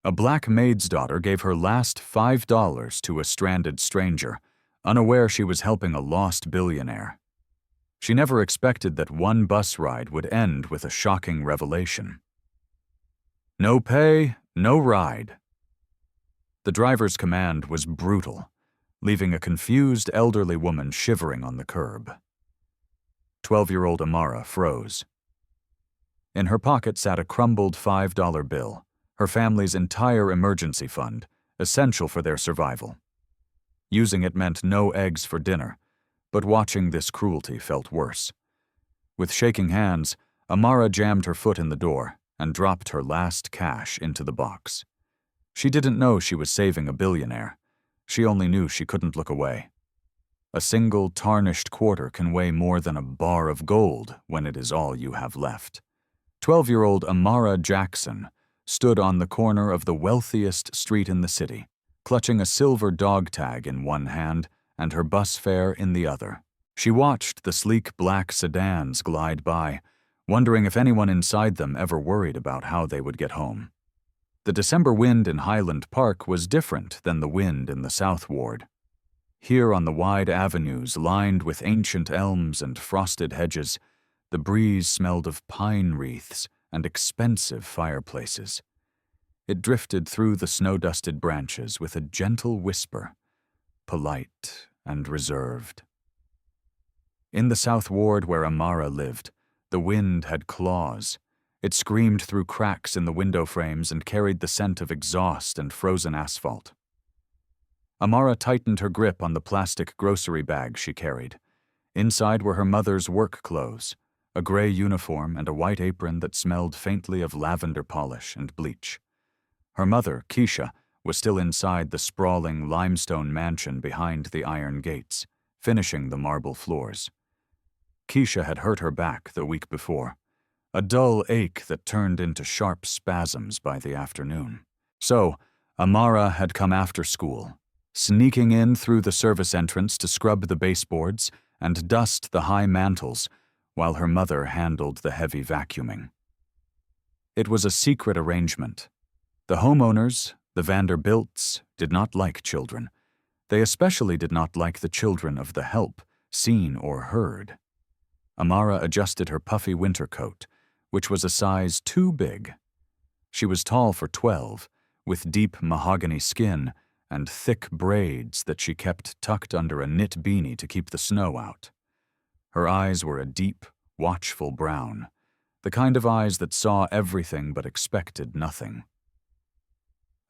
A black maid's daughter gave her last $5 to a stranded stranger, unaware she was helping a lost billionaire. She never expected that one bus ride would end with a shocking revelation. No pay, no ride. The driver's command was brutal, leaving a confused elderly woman shivering on the curb. 12-year-old Amara froze. In her pocket sat a crumbled $5 bill, her family's entire emergency fund, essential for their survival. Using it meant no eggs for dinner, but watching this cruelty felt worse. With shaking hands, Amara jammed her foot in the door and dropped her last cash into the box. She didn't know she was saving a billionaire. She only knew she couldn't look away. A single tarnished quarter can weigh more than a bar of gold when it is all you have left. 12-year-old Amara Jackson stood on the corner of the wealthiest street in the city, clutching a silver dog tag in one hand and her bus fare in the other. She watched the sleek black sedans glide by, wondering if anyone inside them ever worried about how they would get home. The December wind in Highland Park was different than the wind in the South Ward. Here on the wide avenues lined with ancient elms and frosted hedges, the breeze smelled of pine wreaths and expensive fireplaces. It drifted through the snow-dusted branches with a gentle whisper, polite and reserved. In the South Ward where Amara lived, the wind had claws. It screamed through cracks in the window frames and carried the scent of exhaust and frozen asphalt. Amara tightened her grip on the plastic grocery bag she carried. Inside were her mother's work clothes, a gray uniform and a white apron that smelled faintly of lavender polish and bleach. Her mother, Keisha, was still inside the sprawling limestone mansion behind the iron gates, finishing the marble floors. Keisha had hurt her back the week before, a dull ache that turned into sharp spasms by the afternoon. So, Amara had come after school, sneaking in through the service entrance to scrub the baseboards and dust the high mantels, while her mother handled the heavy vacuuming. It was a secret arrangement. The homeowners, the Vanderbilts, did not like children. They especially did not like the children of the help, seen or heard. Amara adjusted her puffy winter coat, which was a size too big. She was tall for 12, with deep mahogany skin and thick braids that she kept tucked under a knit beanie to keep the snow out. Her eyes were a deep, watchful brown, the kind of eyes that saw everything but expected nothing.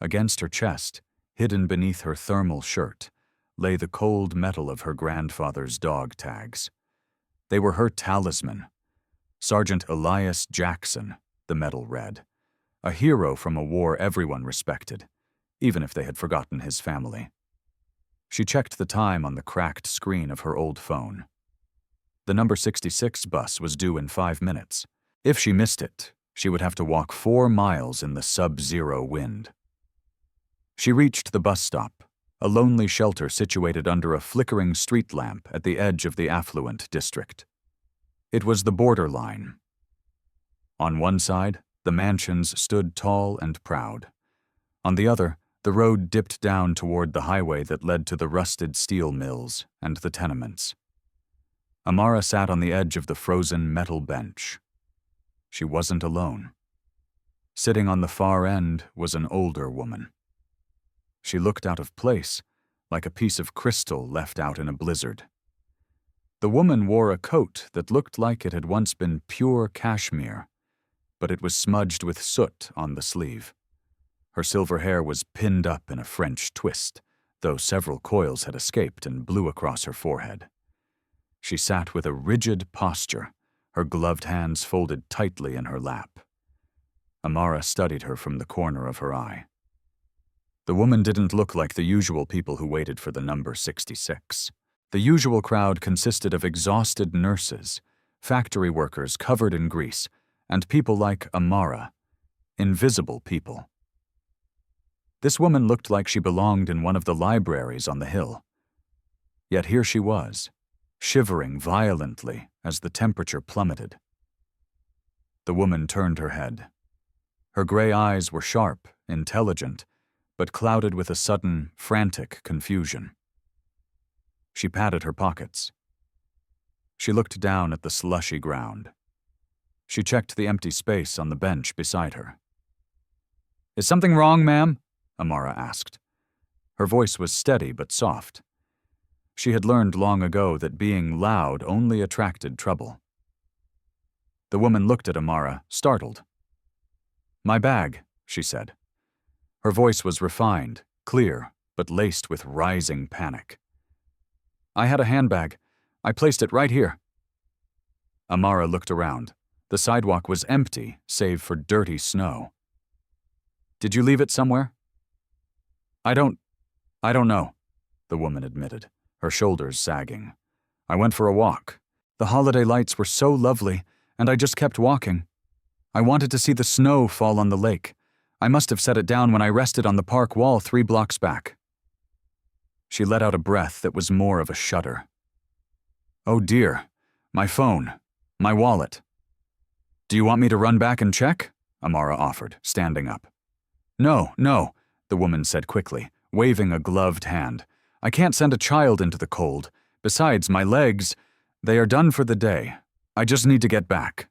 Against her chest, hidden beneath her thermal shirt, lay the cold metal of her grandfather's dog tags. They were her talisman. Sergeant Elias Jackson, the medal read, a hero from a war everyone respected, even if they had forgotten his family. She checked the time on the cracked screen of her old phone. The number 66 bus was due in 5 minutes. If she missed it, she would have to walk 4 miles in the sub-zero wind. She reached the bus stop, a lonely shelter situated under a flickering street lamp at the edge of the affluent district. It was the borderline. On one side, the mansions stood tall and proud. On the other, the road dipped down toward the highway that led to the rusted steel mills and the tenements. Amara sat on the edge of the frozen metal bench. She wasn't alone. Sitting on the far end was an older woman. She looked out of place, like a piece of crystal left out in a blizzard. The woman wore a coat that looked like it had once been pure cashmere, but it was smudged with soot on the sleeve. Her silver hair was pinned up in a French twist, though several coils had escaped and blew across her forehead. She sat with a rigid posture, her gloved hands folded tightly in her lap. Amara studied her from the corner of her eye. The woman didn't look like the usual people who waited for the number 66. The usual crowd consisted of exhausted nurses, factory workers covered in grease, and people like Amara, invisible people. This woman looked like she belonged in one of the libraries on the hill. Yet here she was, shivering violently as the temperature plummeted. The woman turned her head. Her gray eyes were sharp, intelligent, but clouded with a sudden, frantic confusion. She patted her pockets. She looked down at the slushy ground. She checked the empty space on the bench beside her. "Is something wrong, ma'am?" Amara asked. Her voice was steady but soft. She had learned long ago that being loud only attracted trouble. The woman looked at Amara, startled. "My bag," she said. Her voice was refined, clear, but laced with rising panic. "I had a handbag. I placed it right here." Amara looked around. The sidewalk was empty, save for dirty snow. "Did you leave it somewhere?" I don't know," the woman admitted, her shoulders sagging. "I went for a walk. The holiday lights were so lovely, and I just kept walking. I wanted to see the snow fall on the lake. I must have set it down when I rested on the park wall 3 blocks back." She let out a breath that was more of a shudder. "Oh dear, my phone, my wallet." "Do you want me to run back and check?" Amara offered, standing up. No, the woman said quickly, waving a gloved hand. "I can't send a child into the cold. Besides, my legs, they are done for the day. I just need to get back."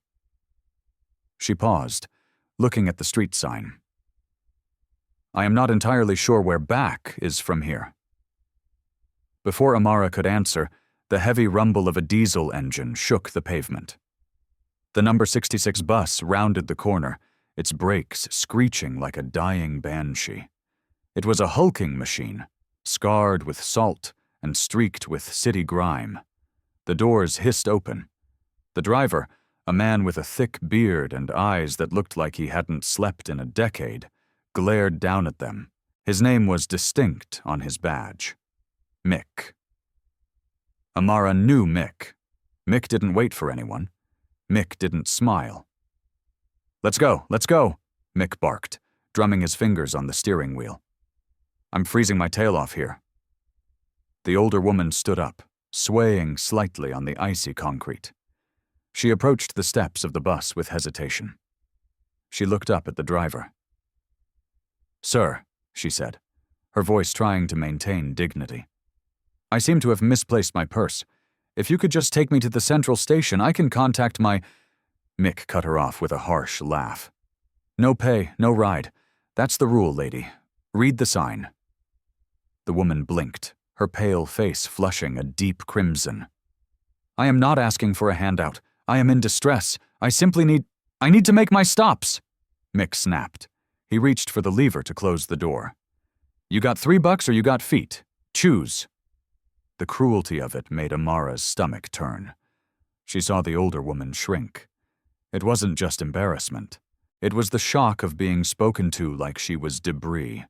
She paused, looking at the street sign. "I am not entirely sure where back is from here." Before Amara could answer, the heavy rumble of a diesel engine shook the pavement. The number 66 bus rounded the corner, its brakes screeching like a dying banshee. It was a hulking machine, scarred with salt and streaked with city grime. The doors hissed open. The driver, a man with a thick beard and eyes that looked like he hadn't slept in a decade, glared down at them. His name was distinct on his badge. Mick. Amara knew Mick. Mick didn't wait for anyone. Mick didn't smile. Let's go, Mick barked, drumming his fingers on the steering wheel. "I'm freezing my tail off here." The older woman stood up, swaying slightly on the icy concrete. She approached the steps of the bus with hesitation. She looked up at the driver. "Sir," she said, her voice trying to maintain dignity. "I seem to have misplaced my purse. If you could just take me to the central station, I can contact my—" Mick cut her off with a harsh laugh. "No pay, no ride. That's the rule, lady. Read the sign." The woman blinked, her pale face flushing a deep crimson. "I am not asking for a handout. I am in distress. I need to make my stops," Mick snapped. He reached for the lever to close the door. "You got $3 or you got feet? Choose." The cruelty of it made Amara's stomach turn. She saw the older woman shrink. It wasn't just embarrassment. It was the shock of being spoken to like she was debris.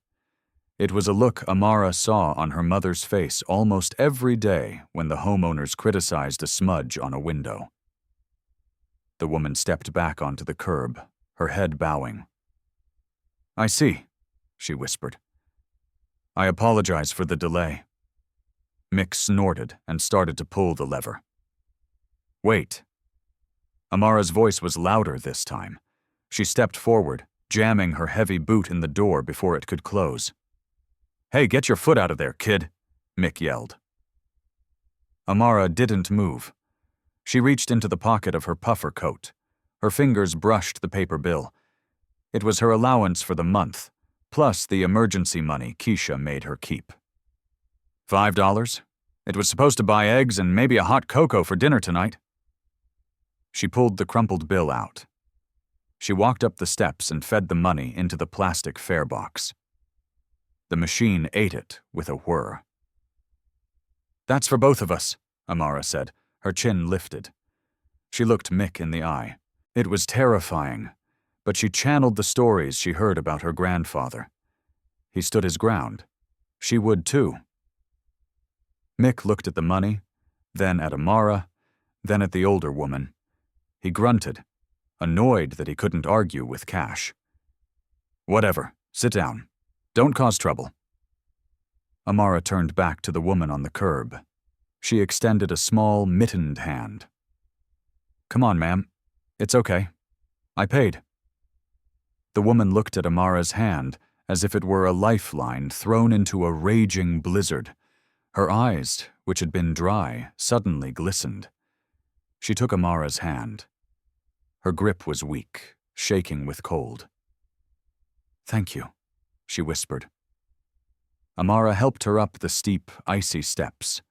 It was a look Amara saw on her mother's face almost every day when the homeowners criticized a smudge on a window. The woman stepped back onto the curb, her head bowing. "I see," she whispered. "I apologize for the delay." Mick snorted and started to pull the lever. "Wait." Amara's voice was louder this time. She stepped forward, jamming her heavy boot in the door before it could close. "Hey, get your foot out of there, kid," Mick yelled. Amara didn't move. She reached into the pocket of her puffer coat. Her fingers brushed the paper bill. It was her allowance for the month, plus the emergency money Keisha made her keep. $5? It was supposed to buy eggs and maybe a hot cocoa for dinner tonight. She pulled the crumpled bill out. She walked up the steps and fed the money into the plastic fare box. The machine ate it with a whir. "That's for both of us," Amara said, her chin lifted. She looked Mick in the eye. It was terrifying, but she channeled the stories she heard about her grandfather. He stood his ground. She would too. Mick looked at the money, then at Amara, then at the older woman. He grunted, annoyed that he couldn't argue with cash. "Whatever, sit down. Don't cause trouble." Amara turned back to the woman on the curb. She extended a small, mittened hand. "Come on, ma'am. It's okay. I paid." The woman looked at Amara's hand as if it were a lifeline thrown into a raging blizzard. Her eyes, which had been dry, suddenly glistened. She took Amara's hand. Her grip was weak, shaking with cold. "Thank you," she whispered. Amara helped her up the steep, icy steps.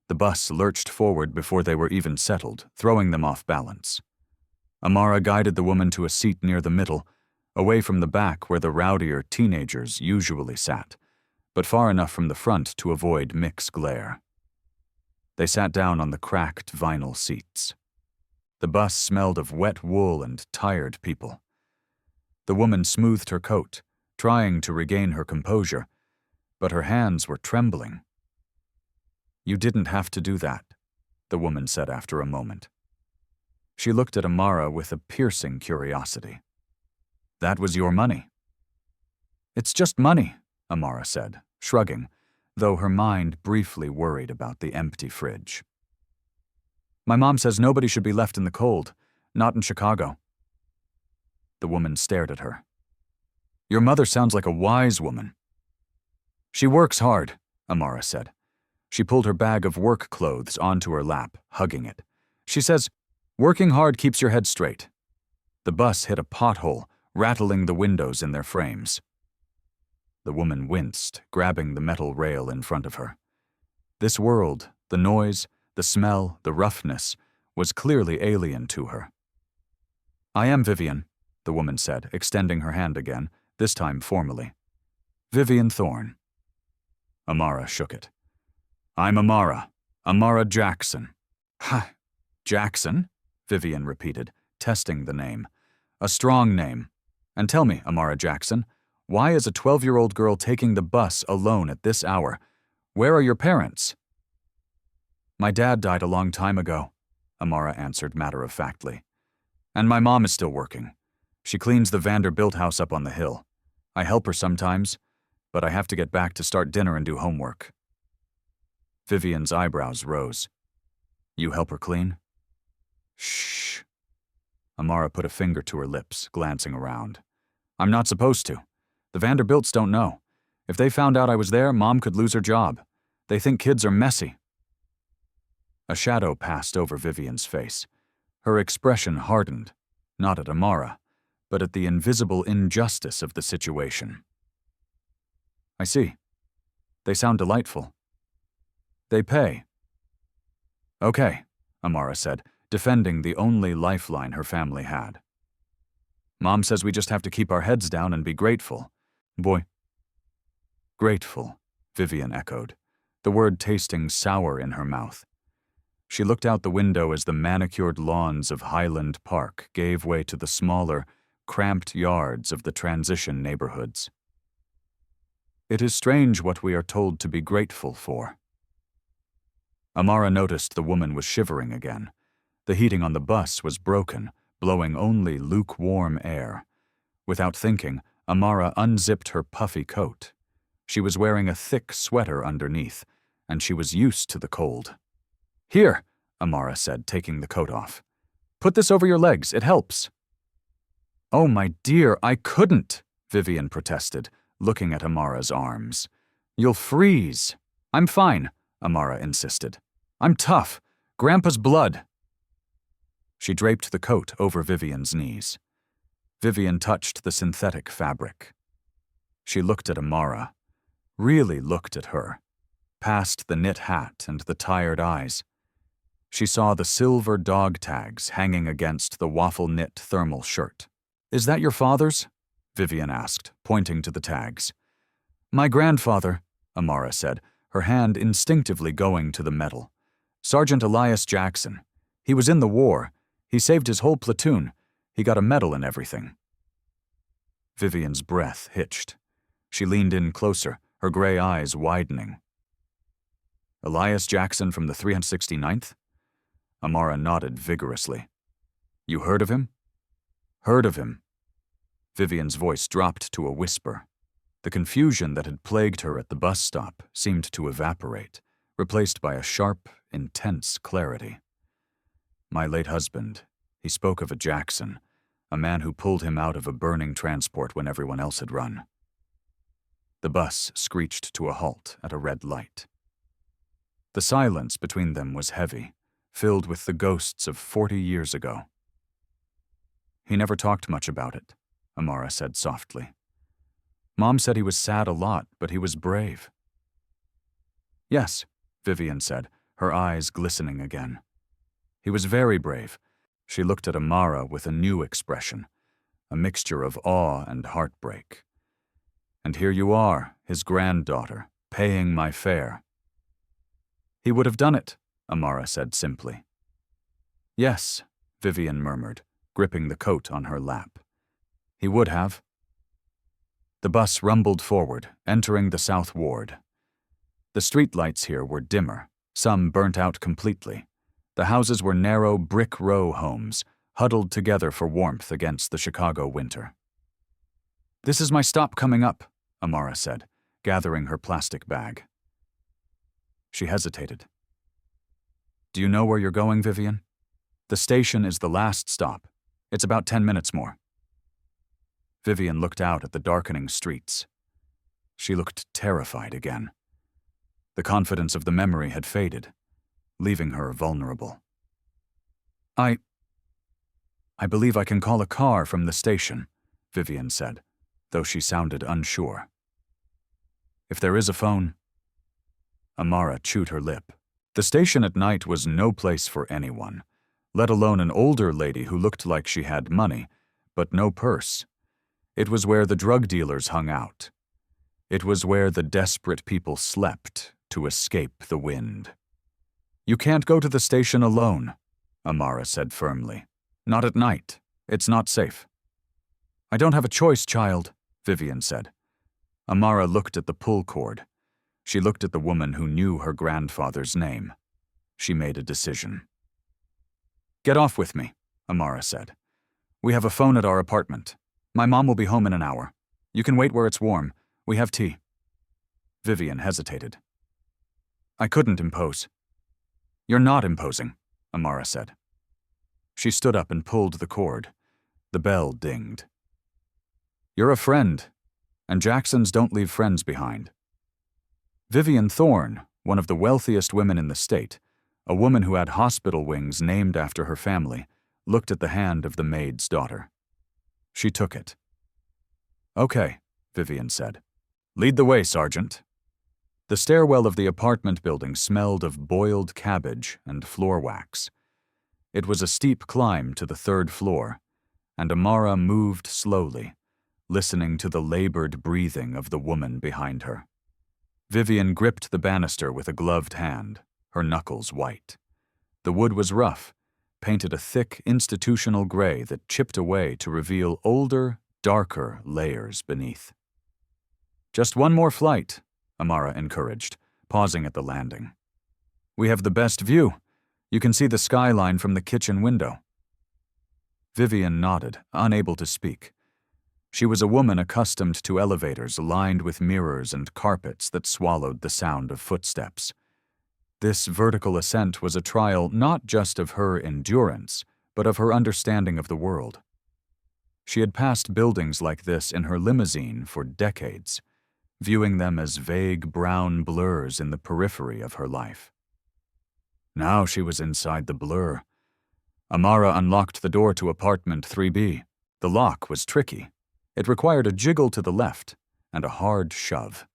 The bus lurched forward before they were even settled, throwing them off balance. Amara guided the woman to a seat near the middle, away from the back where the rowdier teenagers usually sat, but far enough from the front to avoid Mick's glare. They sat down on the cracked vinyl seats. The bus smelled of wet wool and tired people. The woman smoothed her coat, trying to regain her composure, but her hands were trembling. "You didn't have to do that," the woman said after a moment. She looked at Amara with a piercing curiosity. "That was your money." "It's just money," Amara said, shrugging, though her mind briefly worried about the empty fridge. "My mom says nobody should be left in the cold, not in Chicago." The woman stared at her. "Your mother sounds like a wise woman." "She works hard," Amara said. She pulled her bag of work clothes onto her lap, hugging it. She says, "Working hard keeps your head straight." The bus hit a pothole, rattling the windows in their frames. The woman winced, grabbing the metal rail in front of her. This world, the noise, the smell, the roughness, was clearly alien to her. "I am Vivian," the woman said, extending her hand again, this time formally. "Vivian Thorne." Amara shook it. "I'm Amara Jackson." "Ha, Jackson?" Vivian repeated, testing the name. "A strong name. And tell me, Amara Jackson, why is a 12-year-old girl taking the bus alone at this hour? Where are your parents?" "My dad died a long time ago," Amara answered matter-of-factly. "And my mom is still working. She cleans the Vanderbilt house up on the hill. I help her sometimes, but I have to get back to start dinner and do homework." Vivian's eyebrows rose. "You help her clean?" "Shh." Amara put a finger to her lips, glancing around. "I'm not supposed to. The Vanderbilts don't know. If they found out I was there, Mom could lose her job. They think kids are messy." A shadow passed over Vivian's face. Her expression hardened, not at Amara, but at the invisible injustice of the situation. "I see. They sound delightful. They pay." "Okay," Amara said, defending the only lifeline her family had. "Mom says we just have to keep our heads down and be grateful. Boy." "Grateful," Vivian echoed, the word tasting sour in her mouth. She looked out the window as the manicured lawns of Highland Park gave way to the smaller, cramped yards of the transition neighborhoods. "It is strange what we are told to be grateful for." Amara noticed the woman was shivering again. The heating on the bus was broken, blowing only lukewarm air. Without thinking, Amara unzipped her puffy coat. She was wearing a thick sweater underneath, and she was used to the cold. "Here," Amara said, taking the coat off. "Put this over your legs, it helps." "Oh, my dear, I couldn't," Vivian protested, looking at Amara's arms. "You'll freeze." "I'm fine," Amara insisted. "I'm tough. Grandpa's blood." She draped the coat over Vivian's knees. Vivian touched the synthetic fabric. She looked at Amara, really looked at her, past the knit hat and the tired eyes. She saw the silver dog tags hanging against the waffle-knit thermal shirt. "Is that your father's?" Vivian asked, pointing to the tags. "My grandfather," Amara said, her hand instinctively going to the metal. "Sergeant Elias Jackson. He was in the war. He saved his whole platoon. He got a medal and everything." Vivian's breath hitched. She leaned in closer, her gray eyes widening. "Elias Jackson from the 369th? Amara nodded vigorously. "You heard of him?" "Heard of him." Vivian's voice dropped to a whisper. The confusion that had plagued her at the bus stop seemed to evaporate, replaced by a sharp, intense clarity. "My late husband, he spoke of a Jackson, a man who pulled him out of a burning transport when everyone else had run. The bus screeched to a halt at a red light. The silence between them was heavy, filled with the ghosts of 40 years ago. "He never talked much about it," Amara said softly. "Mom said he was sad a lot, but he was brave." "Yes," Vivian said, her eyes glistening again. "He was very brave." She looked at Amara with a new expression, a mixture of awe and heartbreak. "And here you are, his granddaughter, paying my fare." "He would have done it," Amara said simply. "Yes," Vivian murmured, gripping the coat on her lap. "He would have." The bus rumbled forward, entering the South Ward. The streetlights here were dimmer, some burnt out completely. The houses were narrow brick row homes, huddled together for warmth against the Chicago winter. "This is my stop coming up," Amara said, gathering her plastic bag. She hesitated. "Do you know where you're going, Vivian?" "The station is the last stop. It's about 10 minutes more." Vivian looked out at the darkening streets. She looked terrified again. The confidence of the memory had faded, leaving her vulnerable. I believe I can call a car from the station," Vivian said, though she sounded unsure. "If there is a phone." Amara chewed her lip. The station at night was no place for anyone, let alone an older lady who looked like she had money, but no purse. It was where the drug dealers hung out. It was where the desperate people slept to escape the wind. "You can't go to the station alone," Amara said firmly. "Not at night. It's not safe." "I don't have a choice, child," Vivian said. Amara looked at the pull cord. She looked at the woman who knew her grandfather's name. She made a decision. "Get off with me," Amara said. "We have a phone at our apartment. My mom will be home in an hour. You can wait where it's warm. We have tea." Vivian hesitated. "I couldn't impose." "You're not imposing," Amara said. She stood up and pulled the cord. The bell dinged. "You're a friend, and Jacksons don't leave friends behind." Vivian Thorne, one of the wealthiest women in the state, a woman who had hospital wings named after her family, looked at the hand of the maid's daughter. She took it. "Okay," Vivian said. "Lead the way, Sergeant." The stairwell of the apartment building smelled of boiled cabbage and floor wax. It was a steep climb to the 3rd floor, and Amara moved slowly, listening to the labored breathing of the woman behind her. Vivian gripped the banister with a gloved hand, her knuckles white. The wood was rough, painted a thick institutional gray that chipped away to reveal older, darker layers beneath. "Just one more flight," Amara encouraged, pausing at the landing. "We have the best view. You can see the skyline from the kitchen window." Vivian nodded, unable to speak. She was a woman accustomed to elevators lined with mirrors and carpets that swallowed the sound of footsteps. This vertical ascent was a trial not just of her endurance, but of her understanding of the world. She had passed buildings like this in her limousine for decades, viewing them as vague brown blurs in the periphery of her life. Now she was inside the blur. Amara unlocked the door to apartment 3B. The lock was tricky. It required a jiggle to the left and a hard shove.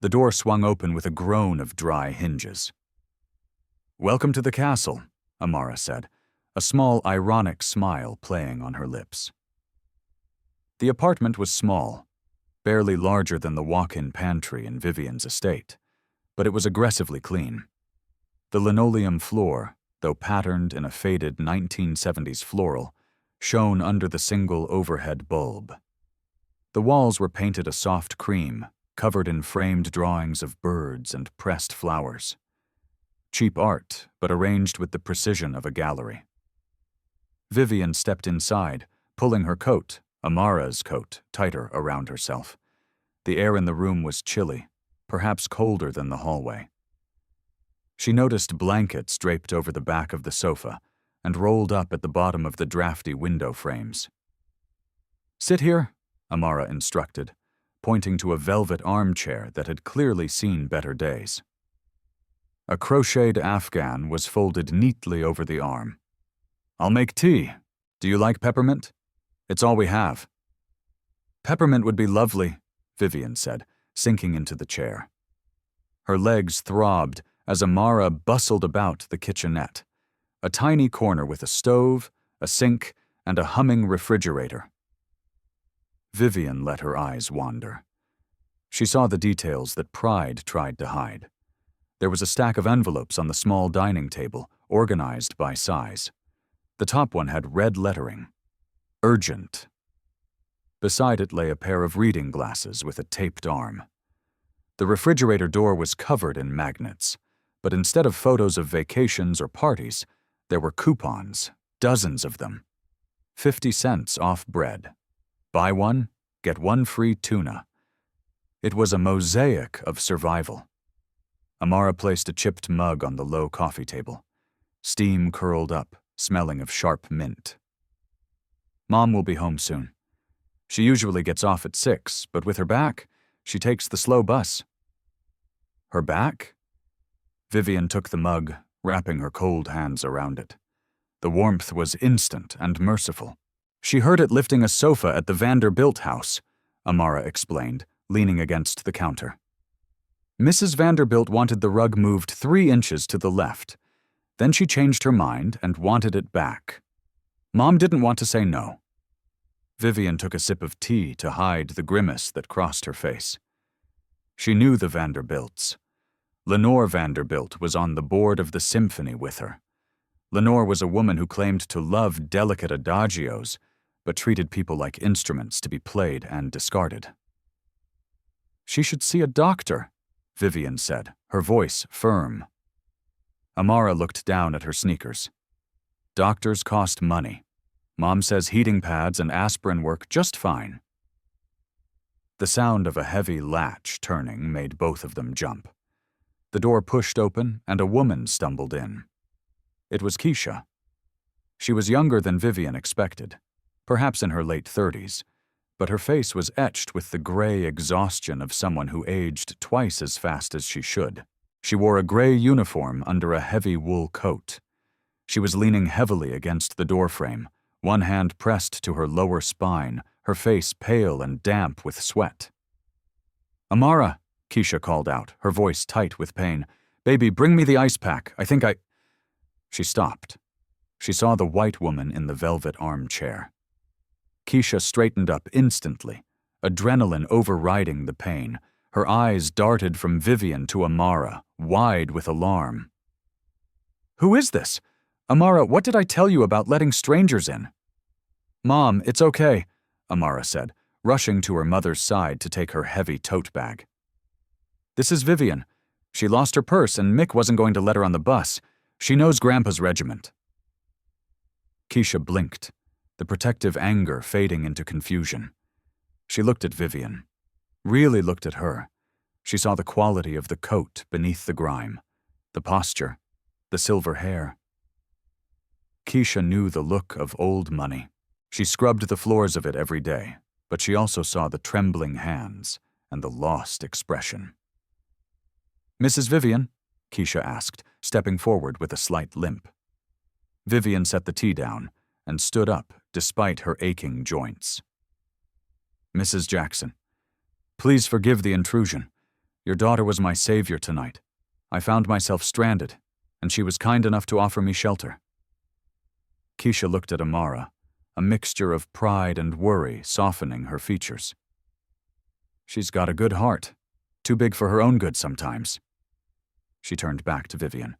The door swung open with a groan of dry hinges. "Welcome to the castle," Amara said, a small ironic smile playing on her lips. The apartment was small, barely larger than the walk-in pantry in Vivian's estate, but it was aggressively clean. The linoleum floor, though patterned in a faded 1970s floral, shone under the single overhead bulb. The walls were painted a soft cream, covered in framed drawings of birds and pressed flowers. Cheap art, but arranged with the precision of a gallery. Vivian stepped inside, pulling her coat, Amara's coat, tighter around herself. The air in the room was chilly, perhaps colder than the hallway. She noticed blankets draped over the back of the sofa, and rolled up at the bottom of the drafty window frames. "Sit here," Amara instructed, pointing to a velvet armchair that had clearly seen better days. A crocheted afghan was folded neatly over the arm. "I'll make tea. Do you like peppermint? It's all we have." "Peppermint would be lovely," Vivian said, sinking into the chair. Her legs throbbed as Amara bustled about the kitchenette, a tiny corner with a stove, a sink, and a humming refrigerator. Vivian let her eyes wander. She saw the details that pride tried to hide. There was a stack of envelopes on the small dining table, organized by size. The top one had red lettering, "Urgent." Beside it lay a pair of reading glasses with a taped arm. The refrigerator door was covered in magnets, but instead of photos of vacations or parties, there were coupons, dozens of them. 50 cents off bread. Buy one, get one free tuna. It was a mosaic of survival. Amara placed a chipped mug on the low coffee table. Steam curled up, smelling of sharp mint. "Mom will be home soon. She usually gets off at 6, but with her back, she takes the slow bus." "Her back?" Vivian took the mug, wrapping her cold hands around it. The warmth was instant and merciful. "She heard it lifting a sofa at the Vanderbilt house," Amara explained, leaning against the counter. "Mrs. Vanderbilt wanted the rug moved 3 inches to the left. Then she changed her mind and wanted it back. Mom didn't want to say no." Vivian took a sip of tea to hide the grimace that crossed her face. She knew the Vanderbilts. Lenore Vanderbilt was on the board of the symphony with her. Lenore was a woman who claimed to love delicate adagios, but treated people like instruments to be played and discarded. "She should see a doctor," Vivian said, her voice firm. Amara looked down at her sneakers. "Doctors cost money. Mom says heating pads and aspirin work just fine." The sound of a heavy latch turning made both of them jump. The door pushed open and a woman stumbled in. It was Keisha. She was younger than Vivian expected, perhaps in her late 30s, but her face was etched with the gray exhaustion of someone who aged twice as fast as she should. She wore a gray uniform under a heavy wool coat. She was leaning heavily against the doorframe, one hand pressed to her lower spine, her face pale and damp with sweat. "Amara," Keisha called out, her voice tight with pain. "Baby, bring me the ice pack. I think I—" She stopped. She saw the white woman in the velvet armchair. Keisha straightened up instantly, adrenaline overriding the pain. Her eyes darted from Vivian to Amara, wide with alarm. "Who is this? Amara, what did I tell you about letting strangers in?" "Mom, it's okay," Amara said, rushing to her mother's side to take her heavy tote bag. "This is Vivian. She lost her purse and Mick wasn't going to let her on the bus. She knows Grandpa's regiment." Keisha blinked, the protective anger fading into confusion. She looked at Vivian. Really looked at her. She saw the quality of the coat beneath the grime, the posture, the silver hair. Keisha knew the look of old money. She scrubbed the floors of it every day, but she also saw the trembling hands and the lost expression. "Mrs. Vivian?" Keisha asked, stepping forward with a slight limp. Vivian set the tea down and stood up despite her aching joints. "Mrs. Jackson, please forgive the intrusion. Your daughter was my savior tonight. I found myself stranded, and she was kind enough to offer me shelter." Keisha looked at Amara, a mixture of pride and worry softening her features. "She's got a good heart, too big for her own good sometimes." She turned back to Vivian.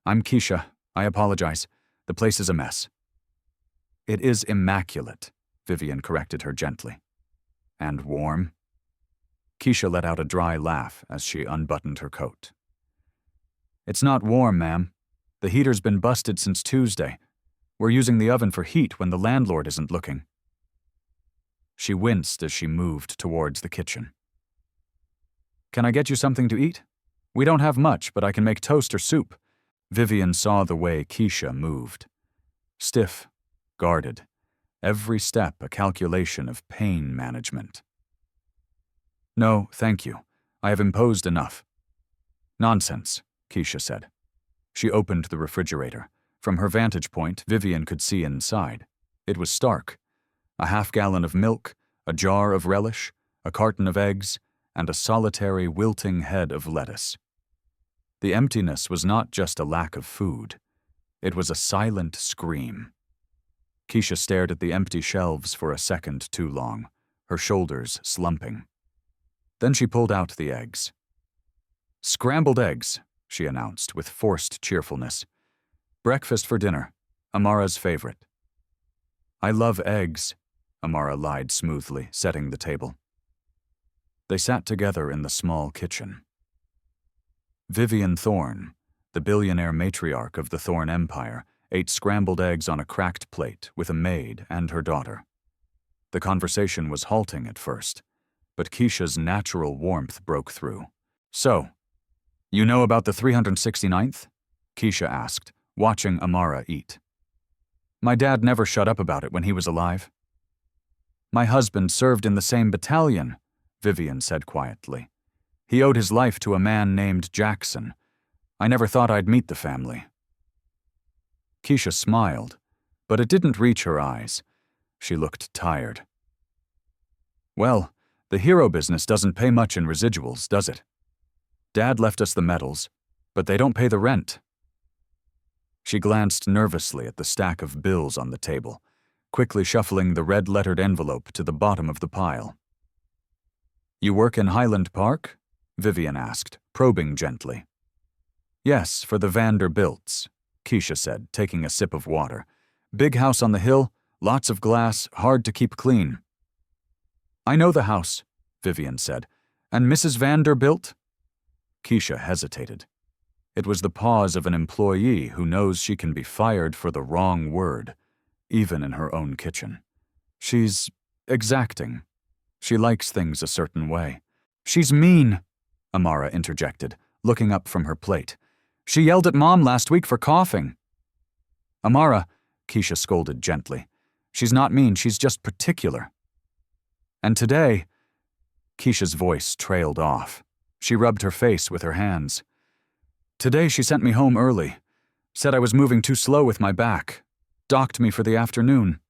"I'm Keisha. I apologize. The place is a mess." "It is immaculate," Vivian corrected her gently. "And warm?" Keisha let out a dry laugh as she unbuttoned her coat. "It's not warm, ma'am. The heater's been busted since Tuesday. We're using the oven for heat when the landlord isn't looking." She winced as she moved towards the kitchen. "Can I get you something to eat? We don't have much, but I can make toast or soup." Vivian saw the way Keisha moved. stiff, guarded, every step a calculation of pain management. "No, thank you. I have imposed enough." "Nonsense," Keisha said. She opened the refrigerator. From her vantage point, Vivian could see inside. It was stark. A half-gallon of milk, a jar of relish, a carton of eggs, and a solitary wilting head of lettuce. The emptiness was not just a lack of food. It was a silent scream. Keisha stared at the empty shelves for a second too long, her shoulders slumping. Then she pulled out the eggs. "Scrambled eggs," she announced with forced cheerfulness. "Breakfast for dinner, Amara's favorite." "I love eggs," Amara lied smoothly, setting the table. They sat together in the small kitchen. Vivian Thorne, the billionaire matriarch of the Thorne Empire, ate scrambled eggs on a cracked plate with a maid and her daughter. The conversation was halting at first, but Keisha's natural warmth broke through. "So, you know about the 369th? Keisha asked, watching Amara eat. "My dad never shut up about it when he was alive." "My husband served in the same battalion," Vivian said quietly. "He owed his life to a man named Jackson. I never thought I'd meet the family." Keisha smiled, but it didn't reach her eyes. She looked tired. "Well, the hero business doesn't pay much in residuals, does it? Dad left us the medals, but they don't pay the rent." She glanced nervously at the stack of bills on the table, quickly shuffling the red-lettered envelope to the bottom of the pile. "You work in Highland Park?" Vivian asked, probing gently. "Yes, for the Vanderbilts," Keisha said, taking a sip of water. "Big house on the hill, lots of glass, hard to keep clean." "I know the house," Vivian said. "And Mrs. Vanderbilt?" Keisha hesitated. It was the pause of an employee who knows she can be fired for the wrong word, even in her own kitchen. "She's exacting. She likes things a certain way." "She's mean," Amara interjected, looking up from her plate. "She yelled at Mom last week for coughing." "Amara," Keisha scolded gently. "She's not mean, she's just particular." "And today," Keisha's voice trailed off. She rubbed her face with her hands. "Today she sent me home early. Said I was moving too slow with my back. Docked me for the afternoon."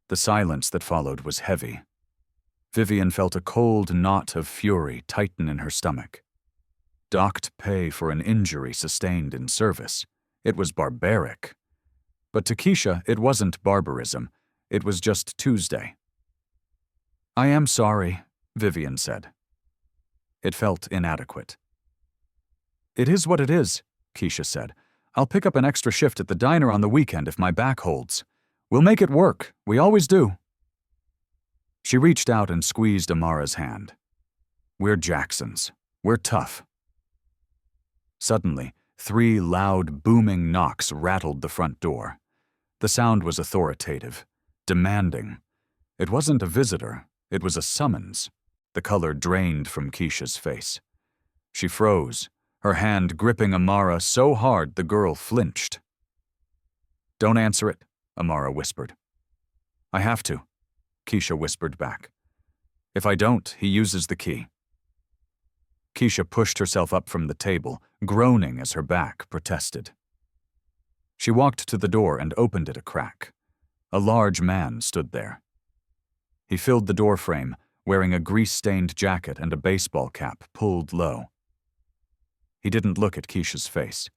The silence that followed was heavy. Vivian felt a cold knot of fury tighten in her stomach. Docked pay for an injury sustained in service. It was barbaric. But to Keisha, it wasn't barbarism. It was just Tuesday. "I am sorry," Vivian said. It felt inadequate. "It is what it is," Keisha said. "I'll pick up an extra shift at the diner on the weekend if my back holds. We'll make it work. We always do." She reached out and squeezed Amara's hand. "We're Jacksons. We're tough." Suddenly, 3 loud, booming knocks rattled the front door. The sound was authoritative, demanding. It wasn't a visitor, it was a summons. The color drained from Keisha's face. She froze, her hand gripping Amara so hard the girl flinched. "Don't answer it," Amara whispered. "I have to," Keisha whispered back. "If I don't, he uses the key." Keisha pushed herself up from the table, groaning as her back protested. She walked to the door and opened it a crack. A large man stood there. He filled the doorframe, wearing a grease-stained jacket and a baseball cap pulled low. He didn't look at Keisha's face.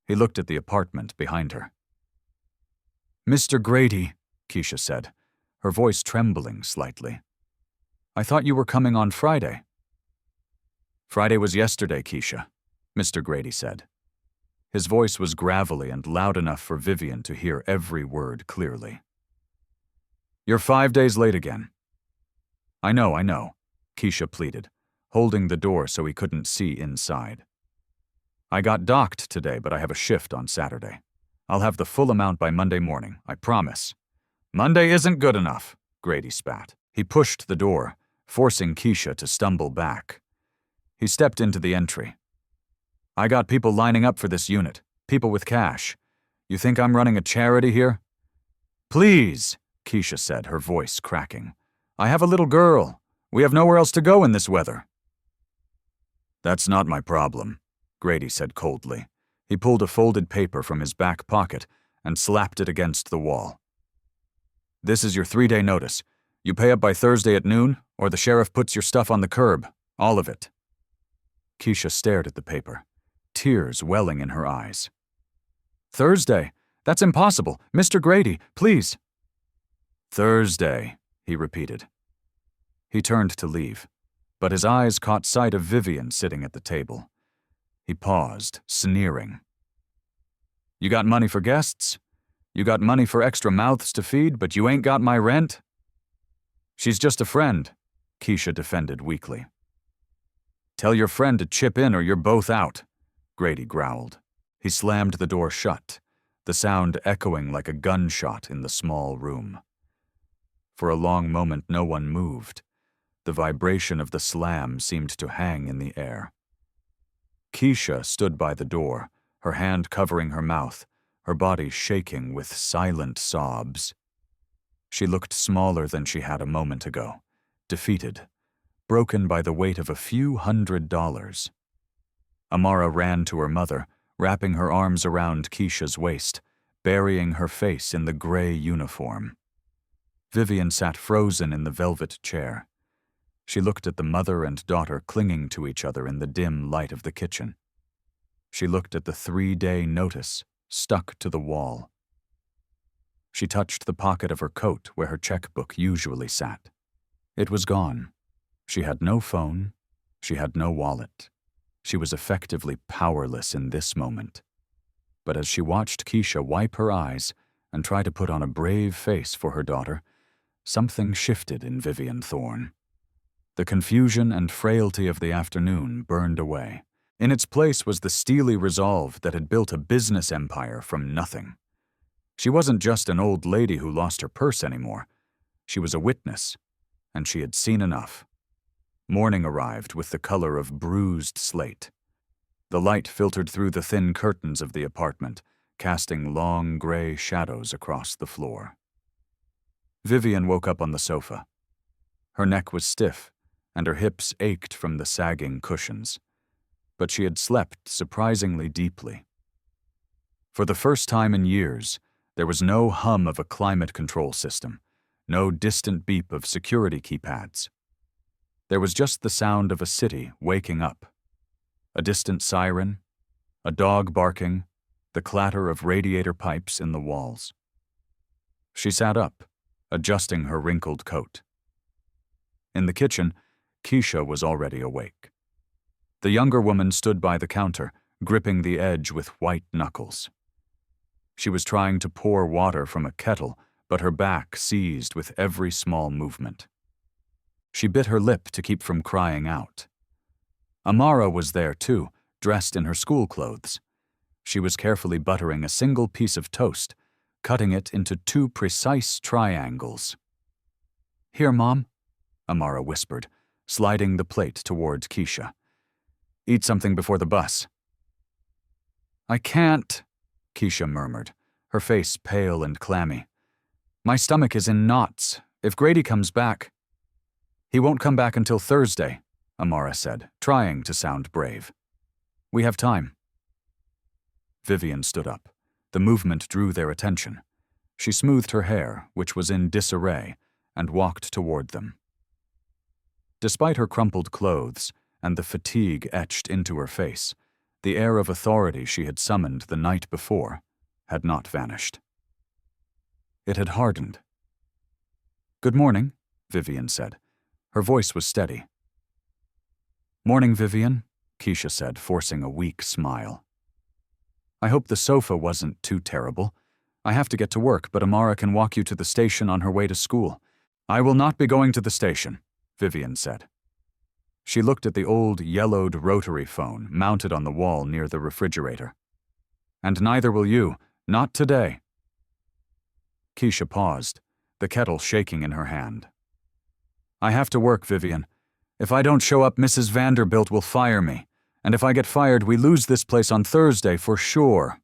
He looked at the apartment behind her. "Mr. Grady," Keisha said, her voice trembling slightly. "I thought you were coming on Friday." "Friday was yesterday, Keisha," Mr. Grady said. His voice was gravelly and loud enough for Vivian to hear every word clearly. "You're 5 days late again." I know, Keisha pleaded, holding the door so he couldn't see inside. "I got docked today, but I have a shift on Saturday. I'll have the full amount by Monday morning, I promise." "Monday isn't good enough," Grady spat. He pushed the door, forcing Keisha to stumble back. He stepped into the entry. "I got people lining up for this unit, people with cash. You think I'm running a charity here? Please, Keisha said, her voice cracking. I have a little girl. We have nowhere else to go in this weather. That's not my problem, Grady said coldly. He pulled a folded paper from his back pocket and slapped it against the wall. This is your 3-day notice. You pay up by Thursday at noon, or the sheriff puts your stuff on the curb. All of it. Keisha stared at the paper, tears welling in her eyes. Thursday? That's impossible. Mr. Grady, please. Thursday, he repeated. He turned to leave, but his eyes caught sight of Vivian sitting at the table. He paused, sneering. You got money for guests? You got money for extra mouths to feed, but you ain't got my rent? She's just a friend, Keisha defended weakly. Tell your friend to chip in or you're both out, Grady growled. He slammed the door shut, the sound echoing like a gunshot in the small room. For a long moment no one moved. The vibration of the slam seemed to hang in the air. Keisha stood by the door, her hand covering her mouth, her body shaking with silent sobs. She looked smaller than she had a moment ago, defeated, broken by the weight of a few $100s. Amara ran to her mother, wrapping her arms around Keisha's waist, burying her face in the gray uniform. Vivian sat frozen in the velvet chair. She looked at the mother and daughter clinging to each other in the dim light of the kitchen. She looked at the 3-day notice stuck to the wall. She touched the pocket of her coat where her checkbook usually sat. It was gone. She had no phone. She had no wallet. She was effectively powerless in this moment. But as she watched Keisha wipe her eyes and try to put on a brave face for her daughter, something shifted in Vivian Thorne. The confusion and frailty of the afternoon burned away. In its place was the steely resolve that had built a business empire from nothing. She wasn't just an old lady who lost her purse anymore. She was a witness, and she had seen enough. Morning arrived with the color of bruised slate. The light filtered through the thin curtains of the apartment, casting long gray shadows across the floor. Vivian woke up on the sofa. Her neck was stiff, and her hips ached from the sagging cushions. But she had slept surprisingly deeply. For the first time in years, there was no hum of a climate control system, no distant beep of security keypads. There was just the sound of a city waking up. A distant siren, a dog barking, the clatter of radiator pipes in the walls. She sat up, adjusting her wrinkled coat. In the kitchen, Keisha was already awake. The younger woman stood by the counter, gripping the edge with white knuckles. She was trying to pour water from a kettle, but her back seized with every small movement. She bit her lip to keep from crying out. Amara was there too, dressed in her school clothes. She was carefully buttering a single piece of toast, cutting it into 2 precise triangles. "Here, Mom," Amara whispered, sliding the plate toward Keisha. "Eat something before the bus." "I can't," Keisha murmured, her face pale and clammy. "My stomach is in knots. If Grady comes back—" "He won't come back until Thursday," Amara said, trying to sound brave. "We have time." Vivian stood up. The movement drew their attention. She smoothed her hair, which was in disarray, and walked toward them. Despite her crumpled clothes and the fatigue etched into her face, the air of authority she had summoned the night before had not vanished. It had hardened. "Good morning," Vivian said. Her voice was steady. "Morning, Vivian," Keisha said, forcing a weak smile. "I hope the sofa wasn't too terrible. I have to get to work, but Amara can walk you to the station on her way to school." "I will not be going to the station," Vivian said. She looked at the old, yellowed rotary phone mounted on the wall near the refrigerator. "And neither will you. Not today." Keisha paused, the kettle shaking in her hand. "I have to work, Vivian. If I don't show up, Mrs. Vanderbilt will fire me. And if I get fired, we lose this place on Thursday for sure."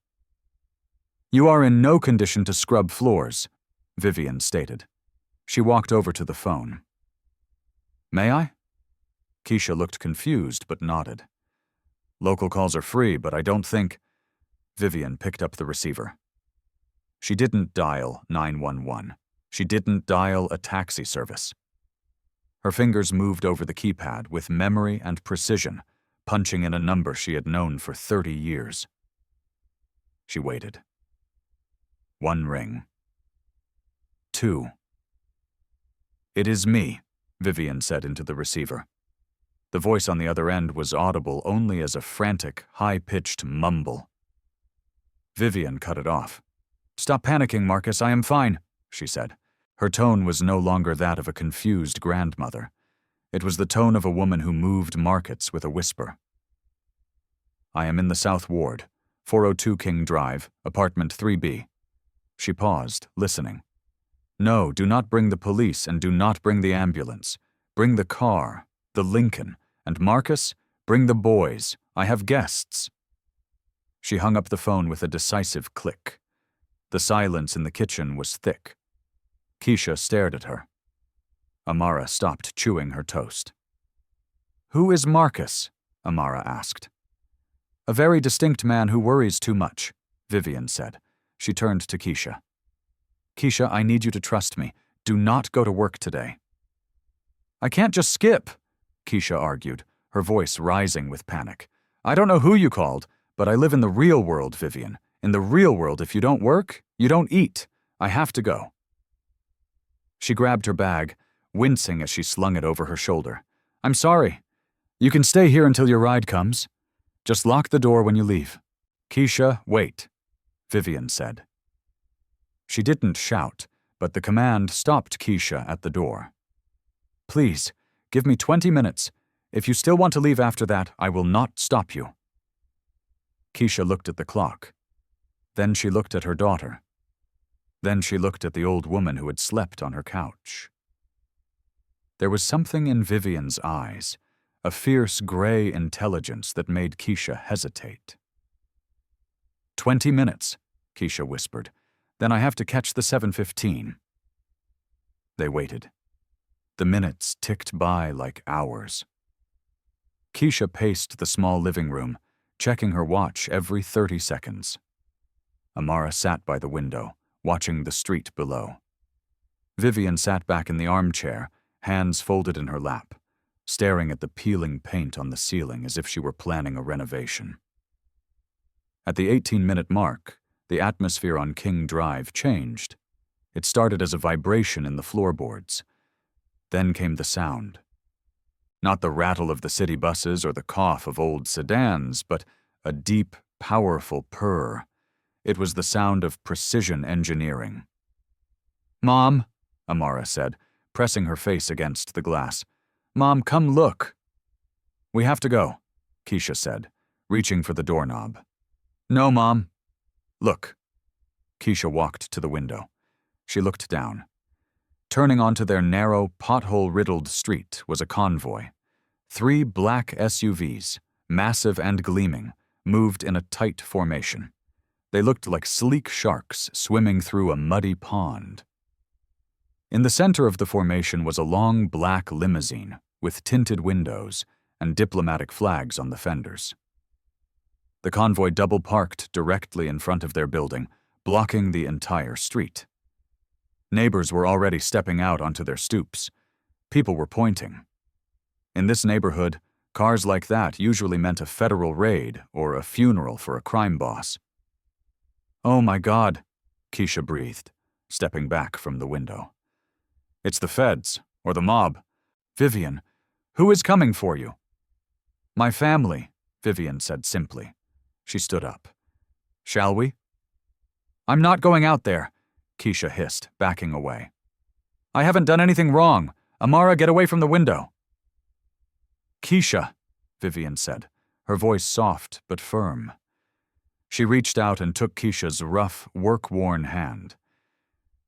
You are in no condition to scrub floors, Vivian stated. She walked over to the phone. May I? Keisha looked confused but nodded. Local calls are free, but I don't think… Vivian picked up the receiver. She didn't dial 911. She didn't dial a taxi service. Her fingers moved over the keypad with memory and precision, punching in a number she had known for 30 years. She waited. 1 ring. 2. It is me, Vivian said into the receiver. The voice on the other end was audible only as a frantic, high-pitched mumble. Vivian cut it off. Stop panicking, Marcus, I am fine, she said. Her tone was no longer that of a confused grandmother. It was the tone of a woman who moved markets with a whisper. I am in the South Ward, 402 King Drive, apartment 3B. She paused, listening. No, do not bring the police and do not bring the ambulance. Bring the car, the Lincoln, and Marcus, bring the boys. I have guests. She hung up the phone with a decisive click. The silence in the kitchen was thick. Keisha stared at her. Amara stopped chewing her toast. Who is Marcus? Amara asked. A very distinct man who worries too much, Vivian said. She turned to Keisha. Keisha, I need you to trust me. Do not go to work today. I can't just skip, Keisha argued, her voice rising with panic. I don't know who you called, but I live in the real world, Vivian. In the real world, if you don't work, you don't eat. I have to go. She grabbed her bag, wincing as she slung it over her shoulder. I'm sorry. You can stay here until your ride comes. Just lock the door when you leave. Keisha, wait, Vivian said. She didn't shout, but the command stopped Keisha at the door. Please, give me 20 minutes. If you still want to leave after that, I will not stop you. Keisha looked at the clock. Then she looked at her daughter. Then she looked at the old woman who had slept on her couch. There was something in Vivian's eyes, a fierce gray intelligence that made Keisha hesitate. 20 minutes, Keisha whispered. Then I have to catch the 7:15. They waited. The minutes ticked by like hours. Keisha paced the small living room, checking her watch every 30 seconds. Amara sat by the window, watching the street below. Vivian sat back in the armchair, hands folded in her lap, staring at the peeling paint on the ceiling as if she were planning a renovation. At the 18-minute mark, the atmosphere on King Drive changed. It started as a vibration in the floorboards. Then came the sound. Not the rattle of the city buses or the cough of old sedans, but a deep, powerful purr. It was the sound of precision engineering. Mom, Amara said, pressing her face against the glass. Mom, come look. We have to go, Keisha said, reaching for the doorknob. No, Mom. Look. Keisha walked to the window. She looked down. Turning onto their narrow, pothole-riddled street was a convoy. 3 black SUVs, massive and gleaming, moved in a tight formation. They looked like sleek sharks swimming through a muddy pond. In the center of the formation was a long black limousine with tinted windows and diplomatic flags on the fenders. The convoy double-parked directly in front of their building, blocking the entire street. Neighbors were already stepping out onto their stoops. People were pointing. In this neighborhood, cars like that usually meant a federal raid or a funeral for a crime boss. Oh my God, Keisha breathed, stepping back from the window. It's the feds, or the mob. Vivian, who is coming for you? My family, Vivian said simply. She stood up. Shall we? I'm not going out there, Keisha hissed, backing away. I haven't done anything wrong. Amara, get away from the window. Keisha, Vivian said, her voice soft but firm. She reached out and took Keisha's rough, work-worn hand.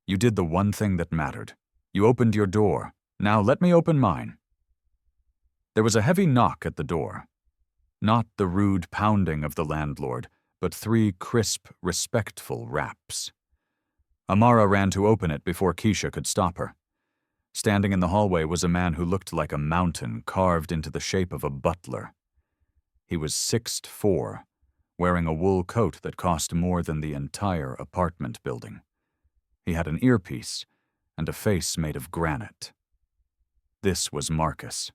You did the one thing that mattered. You opened your door. Now let me open mine. There was a heavy knock at the door. Not the rude pounding of the landlord, but 3 crisp, respectful raps. Amara ran to open it before Keisha could stop her. Standing in the hallway was a man who looked like a mountain carved into the shape of a butler. He was 6'4", wearing a wool coat that cost more than the entire apartment building. He had an earpiece and a face made of granite. This was Marcus.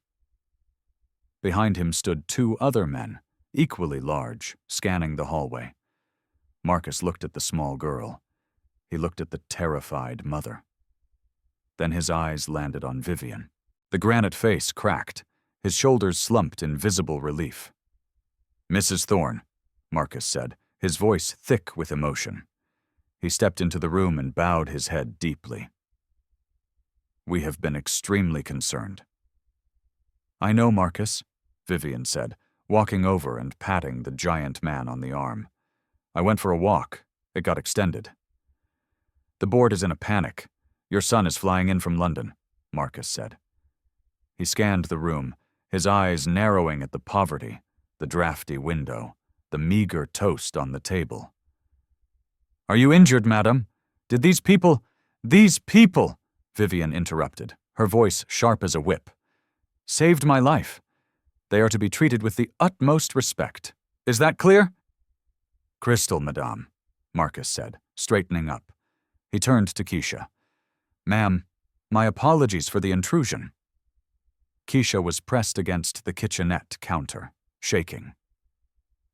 Behind him stood 2 other men, equally large, scanning the hallway. Marcus looked at the small girl. He looked at the terrified mother. Then his eyes landed on Vivian. The granite face cracked. His shoulders slumped in visible relief. "Mrs. Thorne," Marcus said, his voice thick with emotion. He stepped into the room and bowed his head deeply. "We have been extremely concerned." "I know, Marcus," Vivian said, walking over and patting the giant man on the arm. "I went for a walk. It got extended." "The board is in a panic. Your son is flying in from London," Marcus said. He scanned the room, his eyes narrowing at the poverty, the drafty window, the meager toast on the table. "Are you injured, madam? Did these people, Vivian interrupted, her voice sharp as a whip, "saved my life. They are to be treated with the utmost respect. Is that clear?" "Crystal, madame," Marcus said, straightening up. He turned to Keisha. "Ma'am, my apologies for the intrusion." Keisha was pressed against the kitchenette counter, shaking.